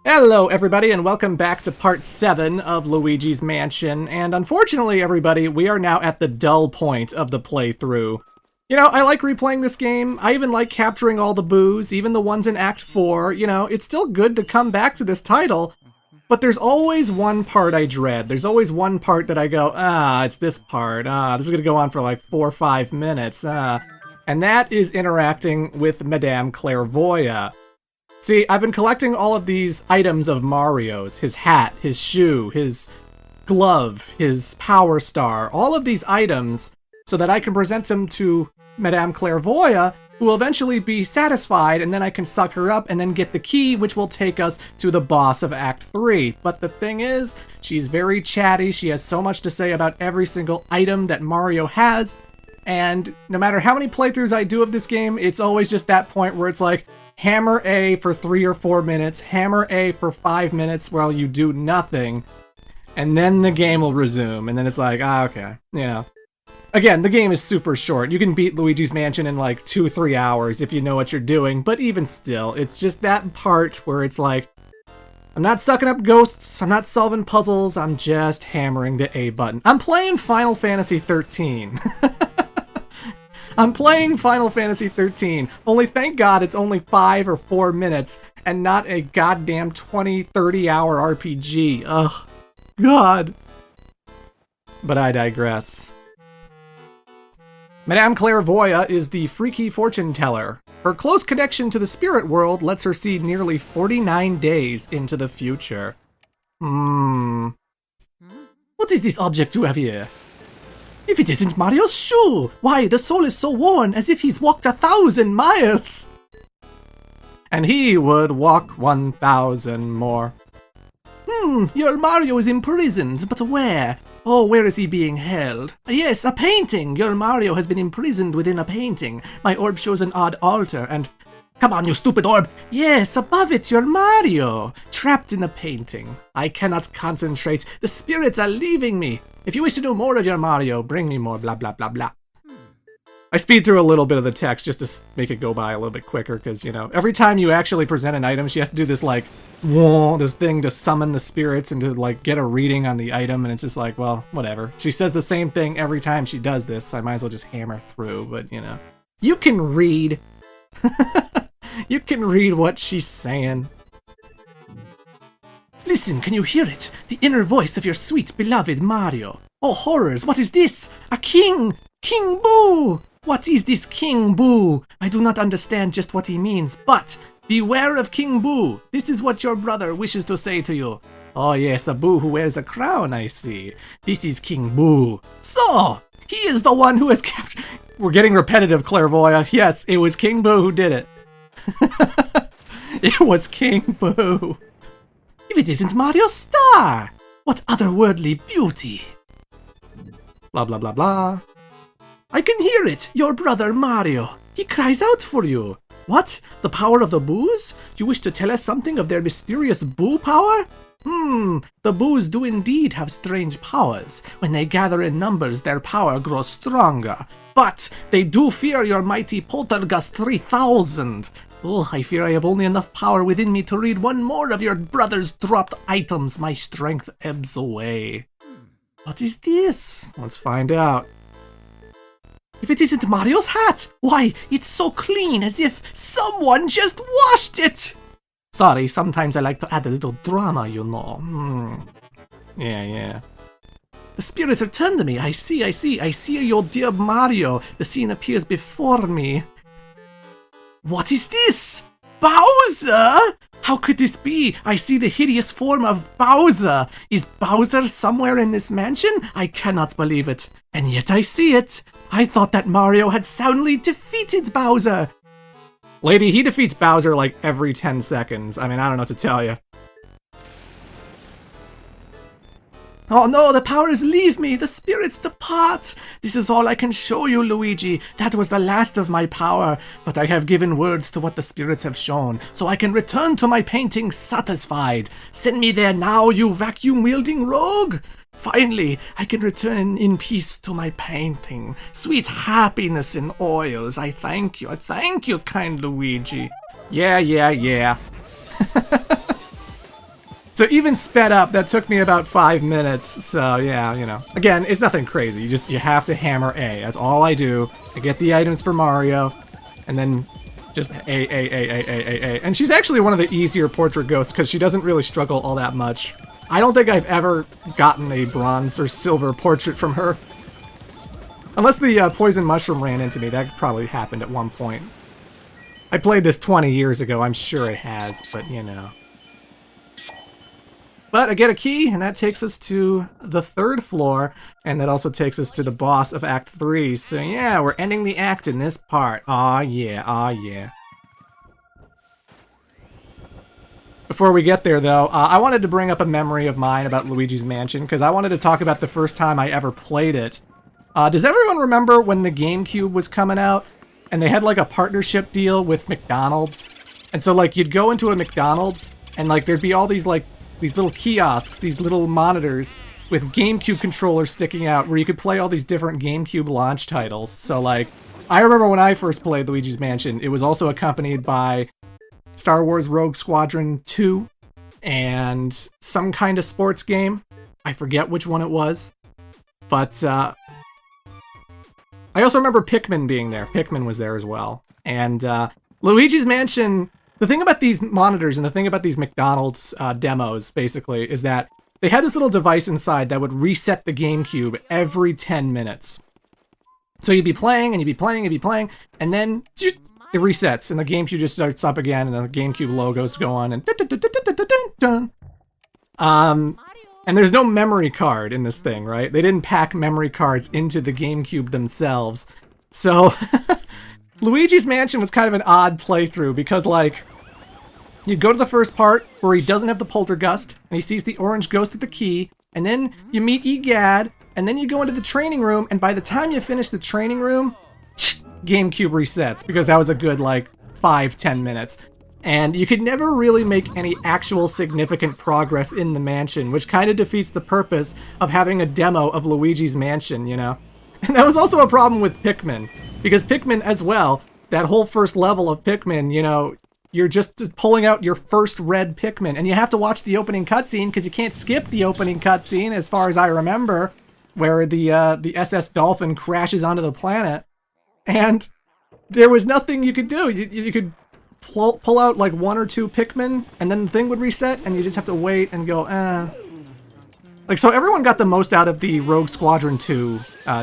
Hello everybody and welcome back to part 7 of Luigi's Mansion, and unfortunately everybody, we are now at the dull point of the playthrough. You know, I like replaying this game, I even like capturing all the boos, even the ones in Act 4, you know, it's still good to come back to this title, but there's always one part I dread. There's always one part that I go, it's this part, this is gonna go on for like 4 or 5 minutes, and that is interacting with Madame Clairvoya. See, I've been collecting all of these items of Mario's, his hat, his shoe, his glove, his power star, all of these items, so that I can present them to Madame Clairvoya, who will eventually be satisfied, and then I can suck her up and then get the key, which will take us to the boss of Act 3. But the thing is, she's very chatty, she has so much to say about every single item that Mario has, and no matter how many playthroughs I do of this game, it's always just that point where it's like, hammer A for 3 or 4 minutes, hammer A for 5 minutes while you do nothing, and then the game will resume, and then it's like, okay, you know. Again, the game is super short. You can beat Luigi's Mansion in like 2-3 hours if you know what you're doing, but even still, it's just that part where it's like, I'm not sucking up ghosts, I'm not solving puzzles, I'm just hammering the A button. I'm playing Final Fantasy 13. I'm playing Final Fantasy 13, only thank God it's only 5 or 4 minutes, and not a goddamn 20-30 hour RPG. Ugh. God. But I digress. Madame Clairvoya is the freaky fortune teller. Her close connection to the spirit world lets her see nearly 49 days into the future. What is this object you have here? If it isn't Mario's shoe! Why, the sole is so worn, as if he's walked 1,000 miles! And he would walk 1,000 more. Your Mario is imprisoned, but where? Oh, where is he being held? Yes, a painting! Your Mario has been imprisoned within a painting. My orb shows an odd altar, and... Come on, you stupid orb! Yes, above it, your Mario! Trapped in the painting. I cannot concentrate. The spirits are leaving me. If you wish to know more of your Mario, bring me more blah blah blah blah. I speed through a little bit of the text just to make it go by a little bit quicker, because, you know, every time you actually present an item, she has to do this, like, whoa, this thing to summon the spirits and to, like, get a reading on the item, and it's just like, well, whatever. She says the same thing every time she does this, I might as well just hammer through, but, you know. You can read. You can read what she's saying. Listen, can you hear it? The inner voice of your sweet, beloved Mario. Oh, horrors, what is this? A king! King Boo! What is this King Boo? I do not understand just what he means, but beware of King Boo. This is what your brother wishes to say to you. Oh yes, a Boo who wears a crown, I see. This is King Boo. So, he is the one who has captured... We're getting repetitive, Clairvoya. Yes, it was King Boo who did it. It was King Boo. If it isn't Mario's star, what otherworldly beauty. Blah blah blah blah. I can hear it, your brother Mario. He cries out for you. What? The power of the Boos? You wish to tell us something of their mysterious Boo power? The Boos do indeed have strange powers. When they gather in numbers, their power grows stronger. But they do fear your mighty Poltergust 3000. Oh, I fear I have only enough power within me to read one more of your brother's dropped items. My strength ebbs away. What is this? Let's find out. If it isn't Mario's hat, why, it's so clean as if someone just washed it! Sorry, sometimes I like to add a little drama, you know. Yeah. The spirits are turned to me. I see your dear Mario. The scene appears before me. What is this? Bowser? How could this be? I see the hideous form of Bowser. Is Bowser somewhere in this mansion? I cannot believe it. And yet I see it. I thought that Mario had soundly defeated Bowser. Lady, he defeats Bowser like every 10 seconds. I mean, I don't know what to tell you. Oh no, the powers leave me, the spirits depart. This is all I can show you, Luigi. That was the last of my power, but I have given words to what the spirits have shown, so I can return to my painting satisfied. Send me there now, you vacuum-wielding rogue. Finally, I can return in peace to my painting. Sweet happiness in oils. I thank you, kind Luigi. Yeah. So even sped up, that took me about 5 minutes. So yeah, you know. Again, it's nothing crazy. You have to hammer A. That's all I do. I get the items for Mario, and then just A. And she's actually one of the easier portrait ghosts because she doesn't really struggle all that much. I don't think I've ever gotten a bronze or silver portrait from her. Unless the poison mushroom ran into me. That probably happened at one point. I played this 20 years ago. I'm sure it has, but you know. But I get a key, and that takes us to the 3rd floor, and that also takes us to the boss of Act 3. So yeah, we're ending the act in this part. Aw yeah, aw yeah. Before we get there, though, I wanted to bring up a memory of mine about Luigi's Mansion, because I wanted to talk about the first time I ever played it. Does everyone remember when the GameCube was coming out, and they had like a partnership deal with McDonald's? And so like you'd go into a McDonald's, and like there'd be all these like these little kiosks, these little monitors with GameCube controllers sticking out where you could play all these different GameCube launch titles. So like, I remember when I first played Luigi's Mansion, it was also accompanied by Star Wars Rogue Squadron 2 and some kind of sports game. I forget which one it was. But I also remember Pikmin being there. Pikmin was there as well. And Luigi's Mansion... The thing about these monitors and the thing about these McDonald's demos, basically, is that they had this little device inside that would reset the GameCube every 10 minutes. So you'd be playing, and you'd be playing, and you'd be playing, and then it resets, and the GameCube just starts up again, and the GameCube logos go on, and and there's no memory card in this thing, right? They didn't pack memory cards into the GameCube themselves. So... Luigi's Mansion was kind of an odd playthrough because, like, you go to the first part where he doesn't have the poltergust, and he sees the orange ghost with the key, and then you meet Egad, and then you go into the training room, and by the time you finish the training room, GameCube resets, because that was a good, like, 5-10 minutes. And you could never really make any actual significant progress in the mansion, which kind of defeats the purpose of having a demo of Luigi's Mansion, you know? And that was also a problem with Pikmin. Because Pikmin as well, that whole first level of Pikmin, you know, you're just pulling out your first red Pikmin. And you have to watch the opening cutscene because you can't skip the opening cutscene, as far as I remember, where the SS Dolphin crashes onto the planet. And there was nothing you could do. You could pull out like 1 or 2 Pikmin, and then the thing would reset, and you just have to wait and go, Like, so everyone got the most out of the Rogue Squadron 2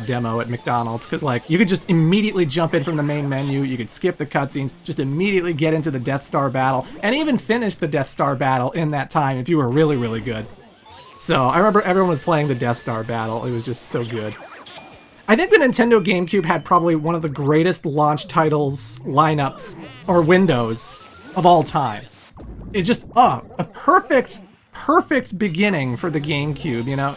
demo at McDonald's, because, like, you could just immediately jump in from the main menu, you could skip the cutscenes, just immediately get into the Death Star battle, and even finish the Death Star battle in that time if you were really, really good. So, I remember everyone was playing the Death Star battle, it was just so good. I think the Nintendo GameCube had probably one of the greatest launch titles, lineups, or windows of all time. It's just, a perfect beginning for the GameCube, you know?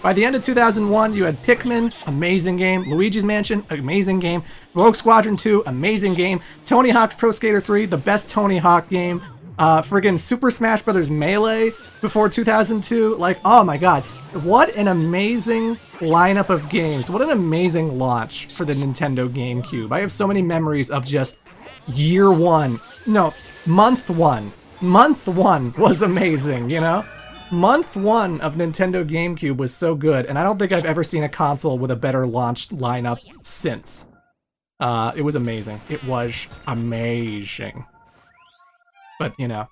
By the end of 2001, you had Pikmin, amazing game, Luigi's Mansion, amazing game, Rogue Squadron 2, amazing game, Tony Hawk's Pro Skater 3, the best Tony Hawk game, friggin' Super Smash Bros. Melee before 2002, like, oh my god, what an amazing lineup of games, what an amazing launch for the Nintendo GameCube. I have so many memories of just month one. Month 1 was amazing, you know? Month 1 of Nintendo GameCube was so good, and I don't think I've ever seen a console with a better launch lineup since. It was amazing. It was amazing. But, you know,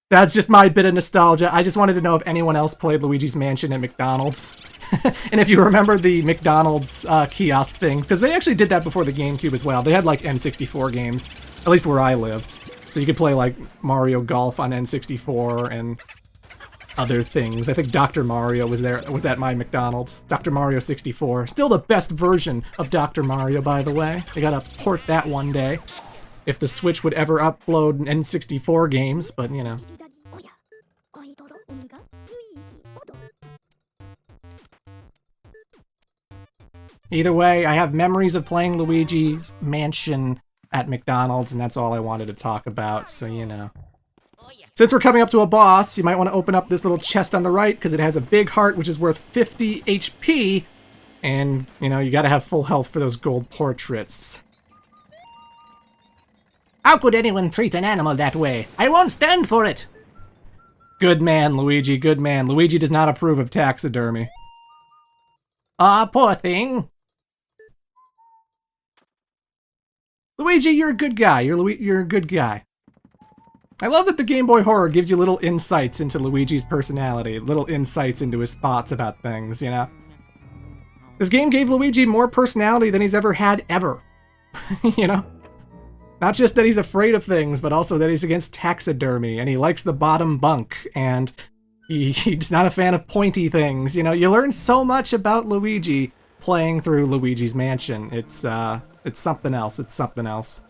that's just my bit of nostalgia. I just wanted to know if anyone else played Luigi's Mansion at McDonald's. And if you remember the McDonald's kiosk thing, because they actually did that before the GameCube as well. They had, like, N64 games, at least where I lived. So you could play, like, Mario Golf on N64 and other things. I think Dr. Mario was at my McDonald's. Dr. Mario 64. Still the best version of Dr. Mario, by the way. They gotta port that one day. If the Switch would ever upload N64 games, but, you know. Either way, I have memories of playing Luigi's Mansion at McDonald's, and that's all I wanted to talk about, so you know. Since we're coming up to a boss, you might want to open up this little chest on the right, because it has a big heart, which is worth 50 HP, and, you know, you gotta have full health for those gold portraits. How could anyone treat an animal that way? I won't stand for it! Good man, Luigi, good man. Luigi does not approve of taxidermy. Ah, poor thing. Luigi, you're a good guy. You're a good guy. I love that the Game Boy Horror gives you little insights into Luigi's personality, little insights into his thoughts about things, you know? This game gave Luigi more personality than he's ever had, ever. You know? Not just that he's afraid of things, but also that he's against taxidermy, and he likes the bottom bunk, and he's not a fan of pointy things. You know, you learn so much about Luigi playing through Luigi's Mansion. It's something else. It's something else.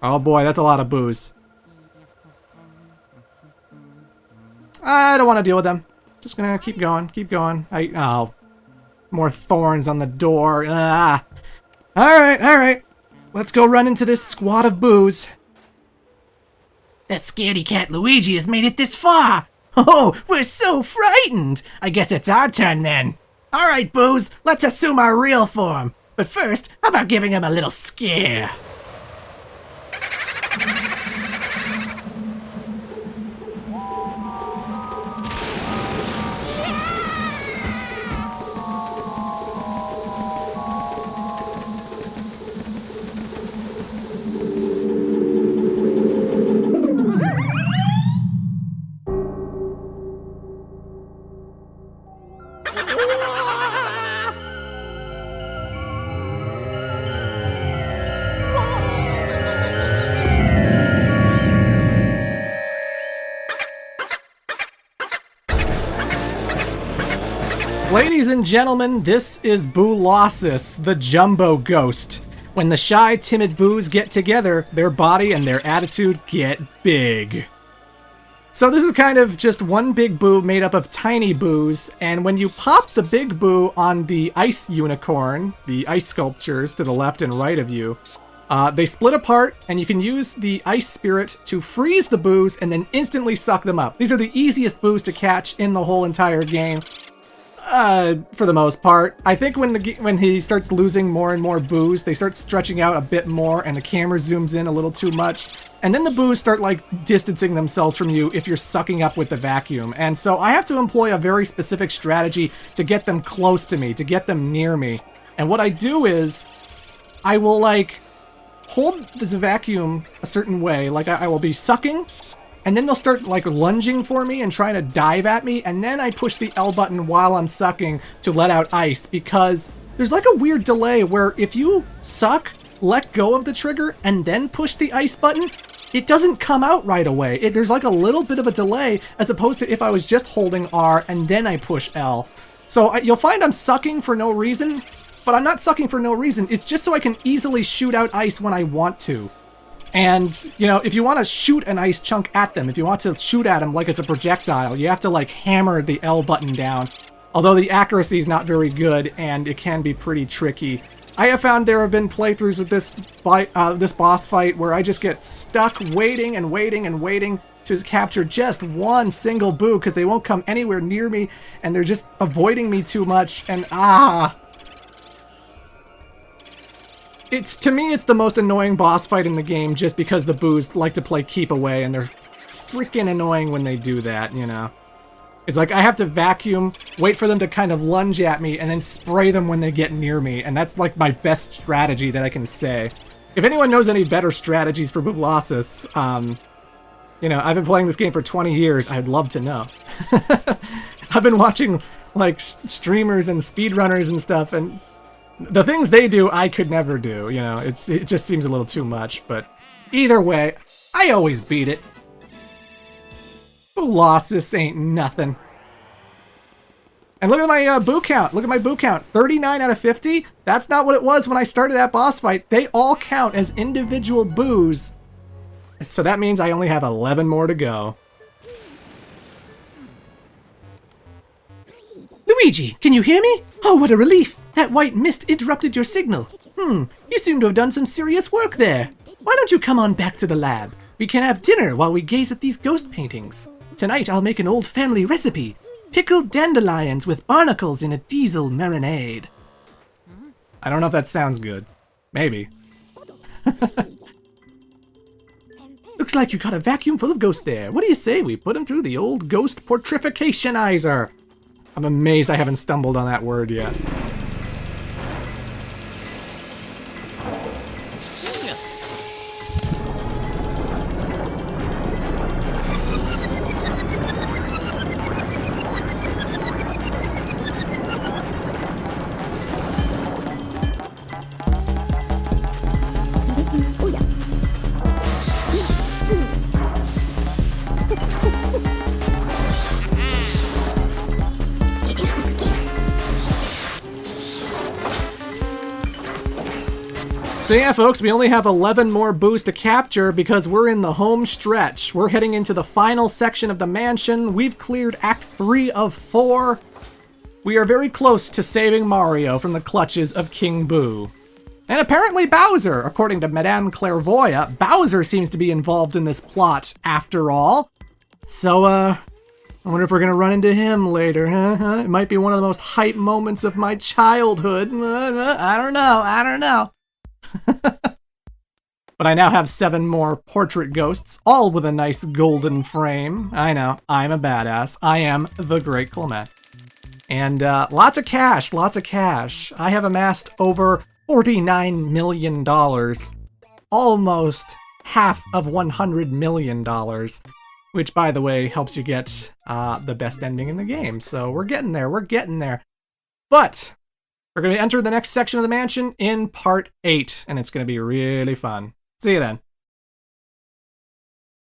Oh boy, that's a lot of booze. I don't want to deal with them. Just gonna keep going, keep going. Oh, more thorns on the door. Ah. Alright, alright. Let's go run into this squad of booze. That scaredy cat Luigi has made it this far. Oh, we're so frightened. I guess it's our turn then. Alright, Booze, let's assume our real form. But first, how about giving him a little scare? Ladies and gentlemen, this is Boolossus, the Jumbo Ghost. When the shy, timid boos get together, their body and their attitude get big. So this is kind of just one big boo made up of tiny boos, and when you pop the big boo on the ice unicorn, the ice sculptures to the left and right of you, they split apart, and you can use the ice spirit to freeze the boos and then instantly suck them up. These are the easiest boos to catch in the whole entire game. For the most part. I think when he starts losing more and more boos, they start stretching out a bit more and the camera zooms in a little too much. And then the boos start like distancing themselves from you if you're sucking up with the vacuum. And so I have to employ a very specific strategy to get them close to me, to get them near me. And what I do is I will like hold the vacuum a certain way. Like I will be sucking, and then they'll start like lunging for me and trying to dive at me, and then I push the L button while I'm sucking to let out ice, because there's like a weird delay where if you suck, let go of the trigger, and then push the ice button, it doesn't come out right away. There's like a little bit of a delay as opposed to if I was just holding R and then I push L. So you'll find I'm sucking for no reason, but I'm not sucking for no reason. It's just so I can easily shoot out ice when I want to. And, you know, if you want to shoot an ice chunk at them, if you want to shoot at them like it's a projectile, you have to, like, hammer the L button down. Although the accuracy is not very good, and it can be pretty tricky. I have found there have been playthroughs with this boss fight where I just get stuck waiting and waiting and waiting to capture just one single boo because they won't come anywhere near me, and they're just avoiding me too much, and to me, it's the most annoying boss fight in the game just because the boos like to play keep away, and they're freaking annoying when they do that, you know? It's like I have to vacuum, wait for them to kind of lunge at me, and then spray them when they get near me, and that's like my best strategy that I can say. If anyone knows any better strategies for Bulasis, you know, I've been playing this game for 20 years, I'd love to know. I've been watching, like, streamers and speedrunners and stuff, and the things they do, I could never do, you know, it just seems a little too much, but either way, I always beat it. Bulasis ain't nothing. And look at my boo count, look at my boo count, 39 out of 50? That's not what it was when I started that boss fight. They all count as individual boos, so that means I only have 11 more to go. Luigi, can you hear me? Oh, what a relief! That white mist interrupted your signal. You seem to have done some serious work there. Why don't you come on back to the lab? We can have dinner while we gaze at these ghost paintings. Tonight I'll make an old family recipe. Pickled dandelions with barnacles in a diesel marinade. I don't know if that sounds good. Maybe. looks like you got a vacuum full of ghosts there. What do you say we put them through the old ghost portrificationizer? I'm amazed I haven't stumbled on that word yet. So yeah, folks, we only have 11 more boos to capture because we're in the home stretch. We're heading into the final section of the mansion. We've cleared Act 3 of 4. We are very close to saving Mario from the clutches of King Boo. And apparently Bowser, according to Madame Clairvoya, Bowser seems to be involved in this plot after all. So, I wonder if we're gonna run into him later, huh? It might be one of the most hype moments of my childhood. I don't know. But I now have 7 more portrait ghosts, all with a nice golden frame. I know, I'm a badass. I am the Great Clement. And lots of cash. I have amassed over $49 million. Almost half of $100 million. Which, by the way, helps you get the best ending in the game. So we're getting there. But we're going to enter the next section of the mansion in part 8, and it's going to be really fun. See you then.